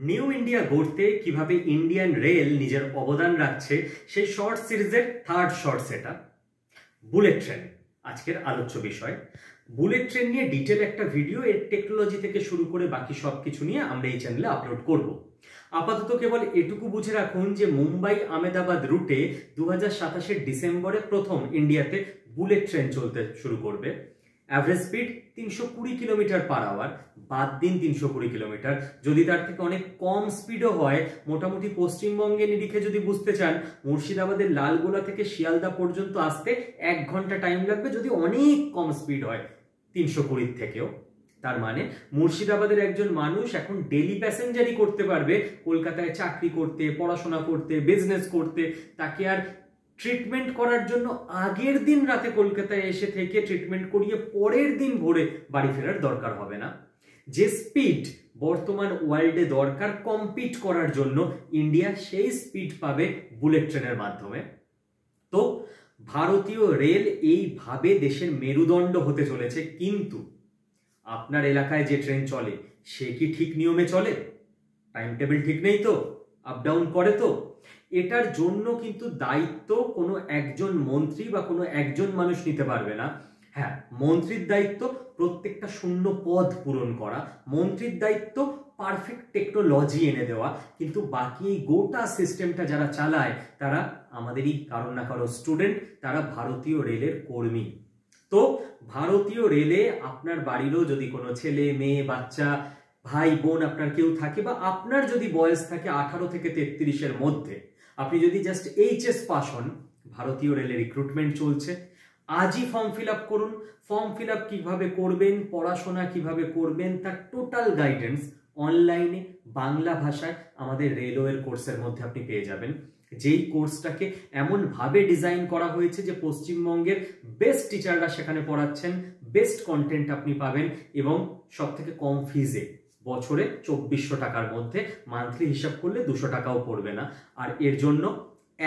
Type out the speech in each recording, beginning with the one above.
New India গড়তে কিভাবে Indian rail নিজের অবদান রাখছে সেই শর্ট সিরিজের থার্ড শর্টস এটা। বুলেট ট্রেন আজকের আলোচ্য বিষয়। বুলেট ট্রেন নিয়ে ডিটেল একটা ভিডিও, এর টেকনোলজি থেকে শুরু করে বাকি সব কিছু নিয়ে আমরা এই চ্যানেলে আপলোড করব। আপাতত কেবল এটুকু বুঝে রাখুন যে মুম্বাই আহমেদাবাদ রুটে 2027 ডিসেম্বরে প্রথম ইন্ডিয়াতে বুলেট ট্রেন চলতে শুরু করবে। Average speed 320 kilometre per hour, বাদ দিন 320 কিলোমিটার। যদি তার থেকে অনেক কম স্পিডও হয়, মোটামুটি পশ্চিমবঙ্গের নিরিখে যদি বুঝতে চান, মুর্শিদাবাদের লালগোলা থেকে শিয়ালদা পর্যন্ত আসতে 1 ঘন্টা টাইম লাগবে যদি অনেক কম স্পিড হয় 320 থেকেও। তার মানে মুর্শিদাবাদের একজন মানুষ এখন ডেলি প্যাসেঞ্জারই করতে পারবে, কলকাতায় চাকরি করতে, পড়াশোনা করতে, বিজনেস করতে। তাকে আর ট্রিটমেন্ট করার জন্য আগের দিন রাতে কলকাতায় এসে থেকে ট্রিটমেন্ট করিয়ে পরের দিন ভোরে বাড়ি ফেরার দরকার হবে না। যে স্পিড বর্তমান ওয়ার্ল্ডে দরকার কম্পিট করার জন্য, ইন্ডিয়া সেই স্পিড পাবে বুলেট ট্রেনের মাধ্যমে। তো ভারতীয় রেল এইভাবে দেশের মেরুদণ্ড হতে চলেছে। কিন্তু আপনার এলাকায় যে ট্রেন চলে সে কি ঠিক নিয়মে চলে? টাইম টেবিল ঠিক নেই তো? আপ ডাউন করে তো? এটার জন্য কিন্তু দায়িত্ব কোনো একজন মন্ত্রী বা কোনো একজন মানুষ নিতে পারবে না। হ্যাঁ, মন্ত্রীর দায়িত্ব প্রত্যেকটা শূন্য পদ পূরণ করা, মন্ত্রীর দায়িত্ব পারফেক্ট টেকনোলজি এনে দেওয়া, কিন্তু বাকি এই গোটা সিস্টেমটা যারা চালায় তারা আমাদেরই কারো না কারো স্টুডেন্ট, তারা ভারতীয় রেলের কর্মী। তো ভারতীয় রেলে আপনার বাড়িরও যদি কোনো ছেলে মেয়ে বাচ্চা ভাই বোন আপনার কেউ থাকে, বা আপনার যদি বয়স থাকে 18 থেকে 33-এর মধ্যে, আপনি যদি জাস্ট এইচএস পাস হন, ভারতীয় রেলে রিক্রুটমেন্ট চলছে। আজই ফর্ম ফিল আপ করুন। ফর্ম ফিল আপ কিভাবে করবেন, পড়াশোনা কিভাবে করবেন, তার টোটাল গাইডেন্স অনলাইনে বাংলা ভাষায় আমাদের রেলওয়ের কোর্সের মধ্যে আপনি পেয়ে যাবেন। যেই কোর্সটাকে এমন ভাবে ডিজাইন করা হয়েছে যে পশ্চিমবঙ্গের বেস্ট টিচাররা সেখানে পড়াচ্ছেন, বেস্ট কন্টেন্ট আপনি পাবেন, এবং সব থেকে কম ফিজে, বছরে 2400 টাকার মধ্যে, মান্থলি হিসাব করলে 200 টাকাও পড়বে না। আর এর জন্য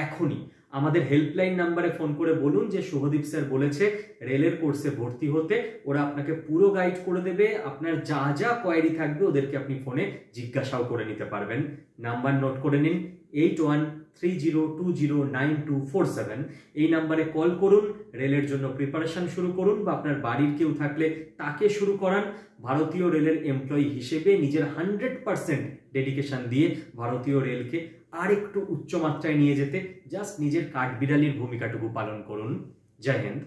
এখনই আমাদের হেল্পলাইন নাম্বারে ফোন করে বলুন যে শুভদীপ স্যার বলেছে রেলের কোর্সে ভর্তি হতে। ওরা আপনাকে পুরো গাইড করে দেবে। আপনার যা যা কোয়ারি থাকবে ওদেরকে আপনি ফোনে জিজ্ঞাসাও করে নিতে পারবেন। নাম্বার নোট করে নিন, 8130209247। এই নাম্বারে কল করুন, রেলের জন্য প্রিপারেশন শুরু করুন, বা আপনার বাড়ির কেউ থাকলে তাকে শুরু করান। ভারতীয় রেলের এমপ্লয়ি হিসেবে নিজের 100% ডেডিকেশন দিয়ে ভারতীয় রেলকে আর একটু উচ্চ মাত্রায় নিয়ে যেতে জাস্ট নিজের কাঠবিড়ালির ভূমিকাটুকু পালন করুন। জয় হিন্দ।